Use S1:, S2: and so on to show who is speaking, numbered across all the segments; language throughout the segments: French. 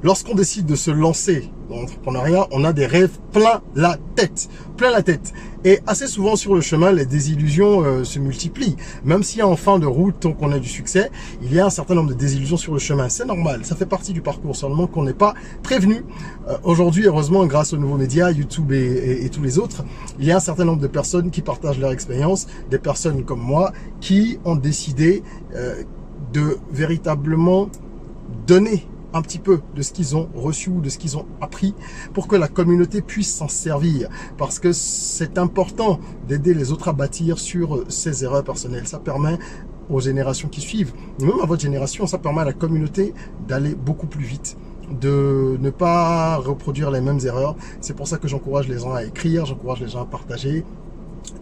S1: Lorsqu'on décide de se lancer dans l'entrepreneuriat, on a des rêves plein la tête. Plein la tête. Et assez souvent sur le chemin, les désillusions se multiplient. Même si en fin de route, qu'on a du succès, il y a un certain nombre de désillusions sur le chemin. C'est normal, ça fait partie du parcours, seulement qu'on n'est pas prévenu. Aujourd'hui, heureusement, grâce aux nouveaux médias, YouTube et tous les autres, il y a un certain nombre de personnes qui partagent leur expérience, des personnes comme moi qui ont décidé de véritablement donner un petit peu de ce qu'ils ont reçu ou de ce qu'ils ont appris pour que la communauté puisse s'en servir, parce que c'est important d'aider les autres à bâtir sur ses erreurs personnelles. Ça permet aux générations qui suivent, même à votre génération, ça permet à la communauté d'aller beaucoup plus vite, de ne pas reproduire les mêmes erreurs. C'est pour ça que j'encourage les gens à écrire, j'encourage les gens à partager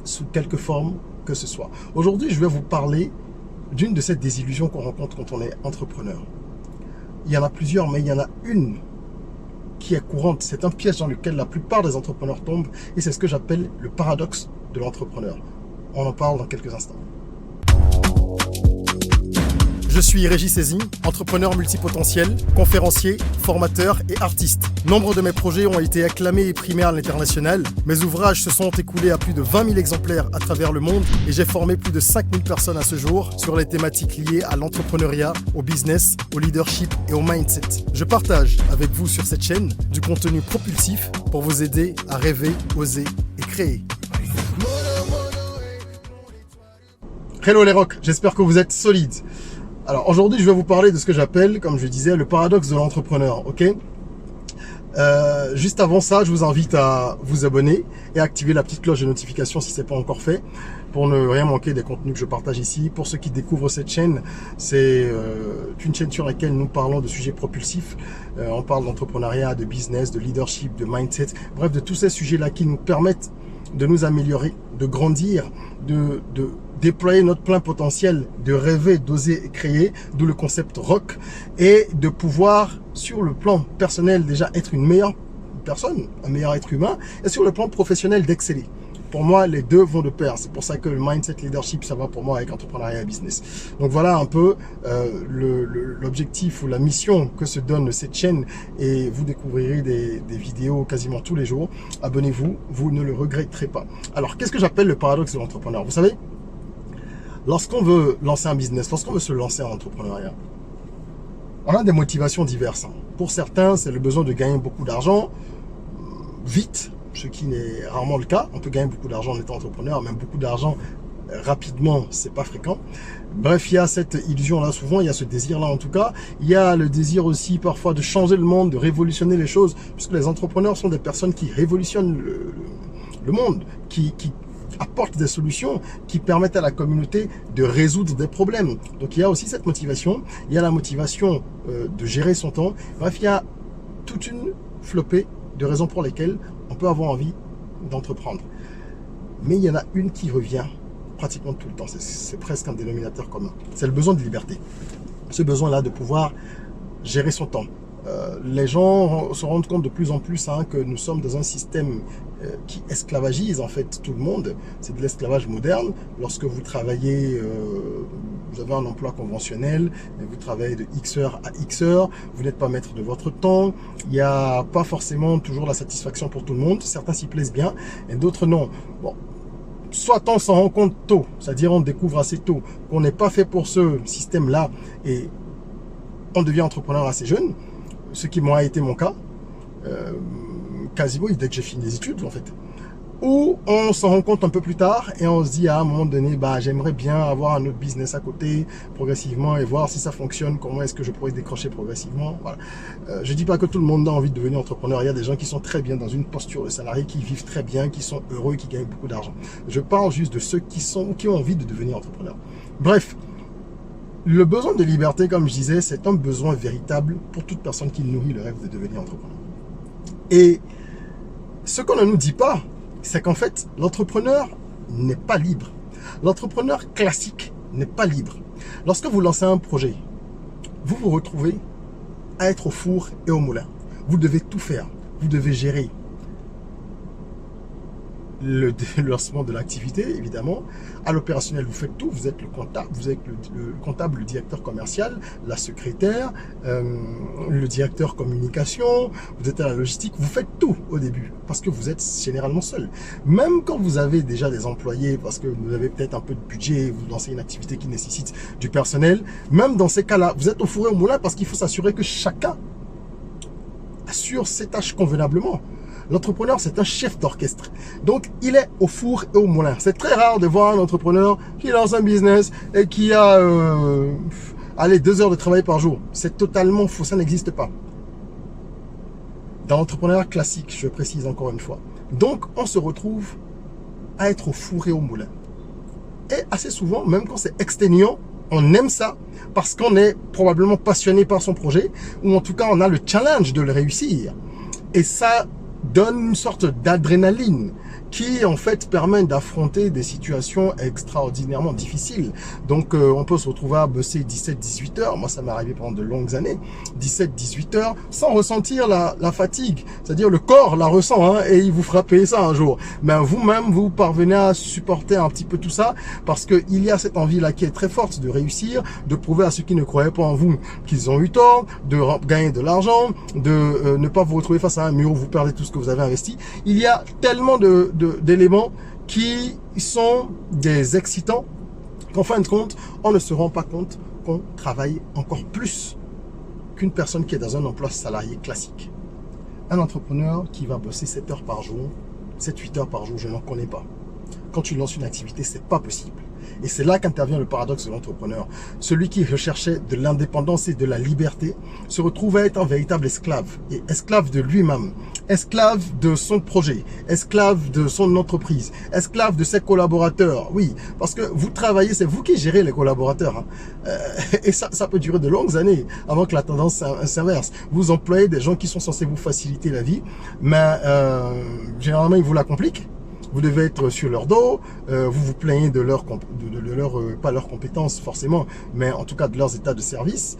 S1: sous quelque forme que ce soit. Aujourd'hui, je vais vous parler d'une de ces désillusions qu'on rencontre quand on est entrepreneur. Il y en a plusieurs, mais il y en a une qui est courante. C'est un piège dans lequel la plupart des entrepreneurs tombent, et c'est ce que j'appelle le paradoxe de l'entrepreneur. On en parle dans quelques instants. Je suis Régis Saizy, entrepreneur multipotentiel, conférencier, formateur et artiste. Nombre de mes projets ont été acclamés et primés à l'international. Mes ouvrages se sont écoulés à plus de 20 000 exemplaires à travers le monde et j'ai formé plus de 5 000 personnes à ce jour sur les thématiques liées à l'entrepreneuriat, au business, au leadership et au mindset. Je partage avec vous sur cette chaîne du contenu propulsif pour vous aider à rêver, oser et créer. Hello les rocks, j'espère que vous êtes solides. Alors aujourd'hui, je vais vous parler de ce que j'appelle, comme je disais, le paradoxe de l'entrepreneur, ok? Juste avant ça, je vous invite à vous abonner et à activer la petite cloche de notification si ce n'est pas encore fait, pour ne rien manquer des contenus que je partage ici. Pour ceux qui découvrent cette chaîne, c'est une chaîne sur laquelle nous parlons de sujets propulsifs. On parle d'entrepreneuriat, de business, de leadership, de mindset, bref, de tous ces sujets-là qui nous permettent de nous améliorer, de grandir, de déployer notre plein potentiel, de rêver, d'oser créer, d'où le concept rock, et de pouvoir, sur le plan personnel, déjà être une meilleure personne, un meilleur être humain, et sur le plan professionnel, d'exceller. Pour moi, les deux vont de pair. C'est pour ça que le mindset leadership, ça va pour moi avec entrepreneuriat et business. Donc voilà un peu l'objectif ou la mission que se donne cette chaîne, et vous découvrirez des vidéos quasiment tous les jours. Abonnez-vous, vous ne le regretterez pas. Alors, qu'est-ce que j'appelle le paradoxe de l'entrepreneur? Vous savez, lorsqu'on veut lancer un business, lorsqu'on veut se lancer en entrepreneuriat, on a des motivations diverses. Pour certains, c'est le besoin de gagner beaucoup d'argent vite, ce qui n'est rarement le cas. On peut gagner beaucoup d'argent en étant entrepreneur, même beaucoup d'argent rapidement, c'est pas fréquent. Bref, il y a cette illusion-là souvent, il y a ce désir-là en tout cas. Il y a le désir aussi parfois de changer le monde, de révolutionner les choses, puisque les entrepreneurs sont des personnes qui révolutionnent le monde, qui apportent des solutions qui permettent à la communauté de résoudre des problèmes. Donc il y a aussi cette motivation, il y a la motivation de gérer son temps. Bref, il y a toute une flopée de raisons pour lesquelles on peut avoir envie d'entreprendre. Mais il y en a une qui revient pratiquement tout le temps, c'est presque un dénominateur commun. C'est le besoin de liberté. Ce besoin-là de pouvoir gérer son temps. Les gens se rendent compte de plus en plus que nous sommes dans un système qui esclavagise en fait tout le monde. C'est de l'esclavage moderne. Lorsque vous travaillez, vous avez un emploi conventionnel, vous travaillez de X heures à X heures, vous n'êtes pas maître de votre temps, il n'y a pas forcément toujours la satisfaction pour tout le monde. Certains s'y plaisent bien et d'autres non. Bon, soit on s'en rend compte tôt, c'est-à-dire on découvre assez tôt qu'on n'est pas fait pour ce système-là et on devient entrepreneur assez jeune, ce qui moi a été mon cas, quasiment dès que j'ai fini les études en fait. Ou on s'en rend compte un peu plus tard et on se dit à un moment donné, j'aimerais bien avoir un autre business à côté progressivement et voir si ça fonctionne, comment est-ce que je pourrais décrocher progressivement. Voilà. Je dis pas que tout le monde a envie de devenir entrepreneur, il y a des gens qui sont très bien dans une posture de salarié, qui vivent très bien, qui sont heureux, qui gagnent beaucoup d'argent. Je parle juste de ceux qui ont envie de devenir entrepreneur. Bref, le besoin de liberté, comme je disais, c'est un besoin véritable pour toute personne qui nourrit le rêve de devenir entrepreneur. Et ce qu'on ne nous dit pas, c'est qu'en fait, l'entrepreneur n'est pas libre. L'entrepreneur classique n'est pas libre. Lorsque vous lancez un projet, vous vous retrouvez à être au four et au moulin. Vous devez tout faire. Vous devez gérer le lancement de l'activité, évidemment. À l'opérationnel, vous faites tout. Vous êtes le comptable, le comptable, le directeur commercial, la secrétaire, le directeur communication, vous êtes à la logistique. Vous faites tout au début parce que vous êtes généralement seul. Même quand vous avez déjà des employés, parce que vous avez peut-être un peu de budget, vous lancez une activité qui nécessite du personnel, même dans ces cas-là, vous êtes au four et au moulin parce qu'il faut s'assurer que chacun assure ses tâches convenablement. L'entrepreneur, c'est un chef d'orchestre. Donc, il est au four et au moulin. C'est très rare de voir un entrepreneur qui lance un business et qui a, allez, 2 heures de travail par jour. C'est totalement faux. Ça n'existe pas. Dans l'entrepreneuriat classique, je précise encore une fois. Donc, on se retrouve à être au four et au moulin. Et assez souvent, même quand c'est exténuant, on aime ça parce qu'on est probablement passionné par son projet ou en tout cas, on a le challenge de le réussir. Et ça donne une sorte d'adrénaline qui en fait permet d'affronter des situations extraordinairement difficiles. Donc on peut se retrouver à bosser 17-18 heures, moi ça m'est arrivé pendant de longues années, 17-18 heures sans ressentir la fatigue, c'est-à-dire le corps la ressent hein, et il vous fera payer ça un jour. Mais vous-même vous parvenez à supporter un petit peu tout ça parce qu'il y a cette envie là qui est très forte de réussir, de prouver à ceux qui ne croyaient pas en vous qu'ils ont eu tort, de gagner de l'argent, de ne pas vous retrouver face à un mur où vous perdez tout ce que vous avez investi. Il y a tellement d'éléments qui sont des excitants qu'en fin de compte, on ne se rend pas compte qu'on travaille encore plus qu'une personne qui est dans un emploi salarié classique. Un entrepreneur qui va bosser 7 heures par jour, 7-8 heures par jour, je n'en connais pas. Quand tu lances une activité, c'est pas possible. Et c'est là qu'intervient le paradoxe de l'entrepreneur. Celui qui recherchait de l'indépendance et de la liberté se retrouve à être un véritable esclave. Et esclave de lui-même, esclave de son projet, esclave de son entreprise, esclave de ses collaborateurs. Oui, parce que vous travaillez, c'est vous qui gérez les collaborateurs. Hein. Et ça peut durer de longues années avant que la tendance s'inverse. Vous employez des gens qui sont censés vous faciliter la vie, mais généralement, ils vous la compliquent. Vous devez être sur leur dos, vous vous plaignez de leur, pas leurs compétences forcément, mais en tout cas de leurs états de service.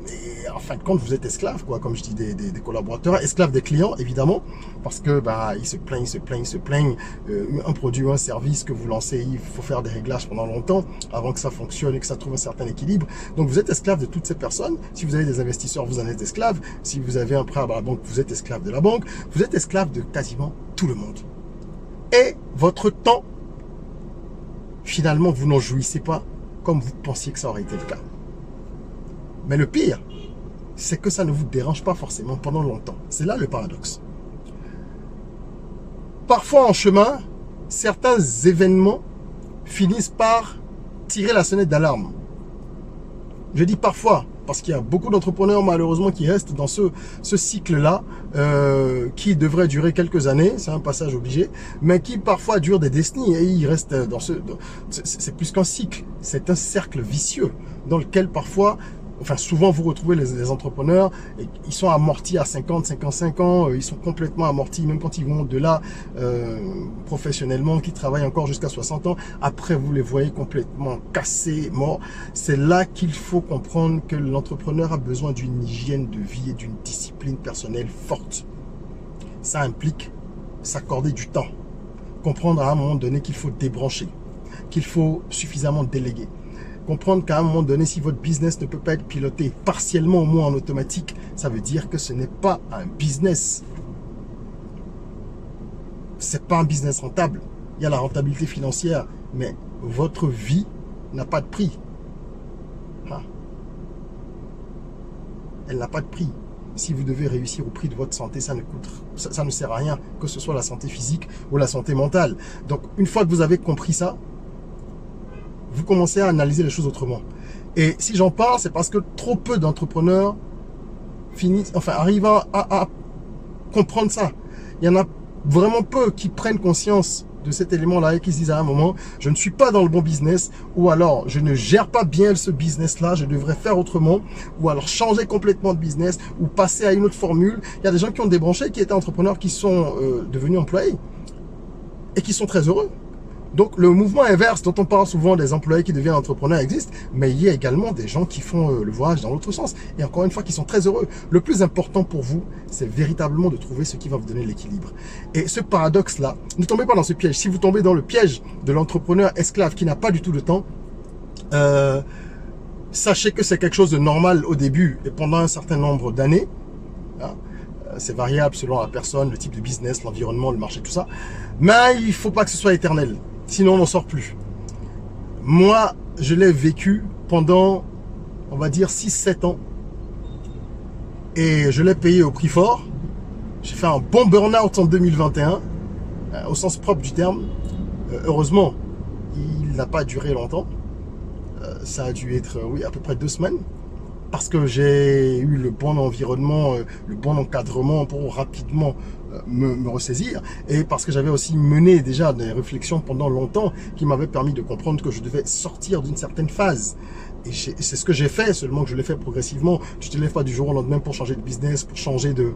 S1: Et en fin de compte, vous êtes esclave, quoi, comme je dis, des collaborateurs, esclave des clients, évidemment, parce que bah ils se plaignent. Un produit ou un service que vous lancez, il faut faire des réglages pendant longtemps avant que ça fonctionne et que ça trouve un certain équilibre. Donc vous êtes esclave de toutes ces personnes. Si vous avez des investisseurs, vous en êtes esclave. Si vous avez un prêt à la banque, vous êtes esclave de la banque. Vous êtes esclave de quasiment tout le monde. Et votre temps, finalement, vous n'en jouissez pas comme vous pensiez que ça aurait été le cas. Mais le pire, c'est que ça ne vous dérange pas forcément pendant longtemps. C'est là le paradoxe. Parfois en chemin, certains événements finissent par tirer la sonnette d'alarme. Je dis parfois, parce qu'il y a beaucoup d'entrepreneurs malheureusement qui restent dans ce cycle-là, qui devrait durer quelques années, c'est un passage obligé, mais qui parfois dure des décennies et ils restent dans c'est plus qu'un cycle, c'est un cercle vicieux dans lequel parfois, enfin souvent vous retrouvez les entrepreneurs, et ils sont amortis à 50, 55 ans, ils sont complètement amortis, même quand ils vont de là professionnellement, qui travaillent encore jusqu'à 60 ans, après vous les voyez complètement cassés, morts. C'est là qu'il faut comprendre que l'entrepreneur a besoin d'une hygiène de vie et d'une discipline personnelle forte. Ça implique s'accorder du temps, comprendre à un moment donné qu'il faut débrancher, qu'il faut suffisamment déléguer. Comprendre qu'à un moment donné, si votre business ne peut pas être piloté partiellement au moins en automatique, ça veut dire que ce n'est pas un business. C'est pas un business rentable. Il y a la rentabilité financière, mais votre vie n'a pas de prix. Elle n'a pas de prix. Si vous devez réussir au prix de votre santé, ça ne sert à rien, que ce soit la santé physique ou la santé mentale. Donc, une fois que vous avez compris ça, vous commencez à analyser les choses autrement. Et si j'en parle, c'est parce que trop peu d'entrepreneurs arrivent à comprendre ça. Il y en a vraiment peu qui prennent conscience de cet élément-là et qui se disent à un moment, je ne suis pas dans le bon business, ou alors je ne gère pas bien ce business-là, je devrais faire autrement, ou alors changer complètement de business, ou passer à une autre formule. Il y a des gens qui ont débranché, qui étaient entrepreneurs, qui sont devenus employés, et qui sont très heureux. Donc le mouvement inverse dont on parle souvent des employés qui deviennent entrepreneurs existe, mais il y a également des gens qui font le voyage dans l'autre sens. Et encore une fois, qui sont très heureux. Le plus important pour vous, c'est véritablement de trouver ce qui va vous donner l'équilibre. Et ce paradoxe-là, ne tombez pas dans ce piège. Si vous tombez dans le piège de l'entrepreneur esclave qui n'a pas du tout de temps, sachez que c'est quelque chose de normal au début et pendant un certain nombre d'années. Hein, c'est variable selon la personne, le type de business, l'environnement, le marché, tout ça. Mais il ne faut pas que ce soit éternel. Sinon, on n'en sort plus. Moi, je l'ai vécu pendant, on va dire, 6-7 ans. Et je l'ai payé au prix fort. J'ai fait un bon burn-out en 2021, au sens propre du terme. Heureusement, il n'a pas duré longtemps. Ça a dû être, oui, à peu près 2 semaines. Parce que j'ai eu le bon environnement, le bon encadrement pour rapidement me ressaisir. Et parce que j'avais aussi mené déjà des réflexions pendant longtemps qui m'avaient permis de comprendre que je devais sortir d'une certaine phase. Et c'est ce que j'ai fait, seulement que je l'ai fait progressivement. Tu te lèves pas du jour au lendemain pour changer de business, pour changer de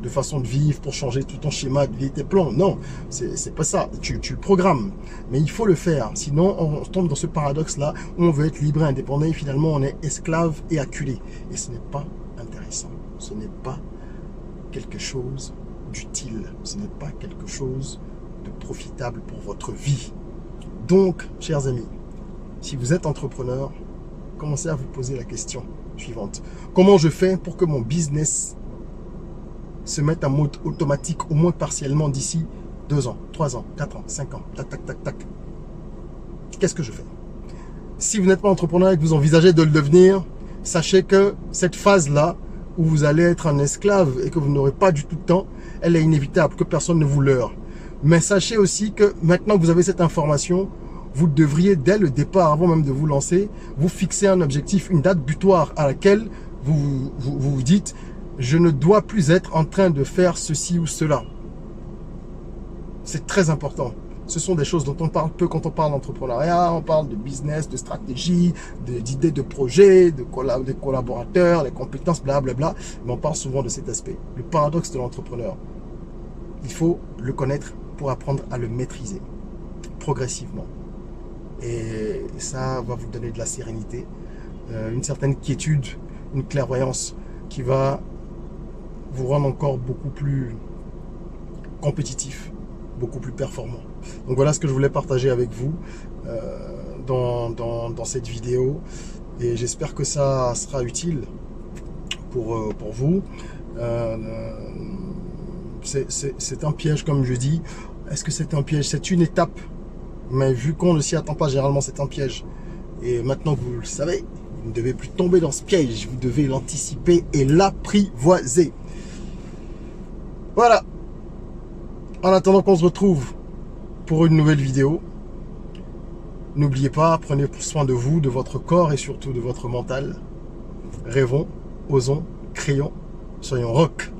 S1: façon de vivre, pour changer tout ton schéma de vie, tes plans. Non, c'est pas ça. Tu le programmes. Mais il faut le faire. Sinon, on tombe dans ce paradoxe-là où on veut être libre et indépendant et finalement on est esclave et acculé. Et ce n'est pas intéressant. Ce n'est pas quelque chose d'utile. Ce n'est pas quelque chose de profitable pour votre vie. Donc, chers amis, si vous êtes entrepreneur, commencez à vous poser la question suivante. Comment je fais pour que mon business se mette en mode automatique, au moins partiellement d'ici 2 ans, 3 ans, 4 ans, 5 ans, tac, tac, tac, tac. Qu'est-ce que je fais? Si vous n'êtes pas entrepreneur et que vous envisagez de le devenir, sachez que cette phase-là, où vous allez être un esclave et que vous n'aurez pas du tout de temps, elle est inévitable, que personne ne vous leurre. Mais sachez aussi que maintenant que vous avez cette information, vous devriez, dès le départ, avant même de vous lancer, vous fixer un objectif, une date butoir à laquelle vous dites « Je ne dois plus être en train de faire ceci ou cela ». C'est très important. Ce sont des choses dont on parle peu quand on parle d'entrepreneuriat, on parle de business, de stratégie, d'idées de projet, des collaborateurs, les compétences, blablabla. Mais on parle souvent de cet aspect. Le paradoxe de l'entrepreneur. Il faut le connaître pour apprendre à le maîtriser progressivement. Et ça va vous donner de la sérénité, une certaine quiétude, une clairvoyance qui va vous rendre encore beaucoup plus compétitif, beaucoup plus performant. Donc voilà ce que je voulais partager avec vous dans cette vidéo. Et j'espère que ça sera utile pour vous. C'est un piège, comme je dis. Est-ce que c'est un piège? C'est une étape. Mais vu qu'on ne s'y attend pas, généralement c'est un piège. Et maintenant que vous le savez, vous ne devez plus tomber dans ce piège. Vous devez l'anticiper et l'apprivoiser. Voilà. En attendant qu'on se retrouve pour une nouvelle vidéo, n'oubliez pas, prenez soin de vous, de votre corps et surtout de votre mental. Rêvons, osons, créons, soyons rock.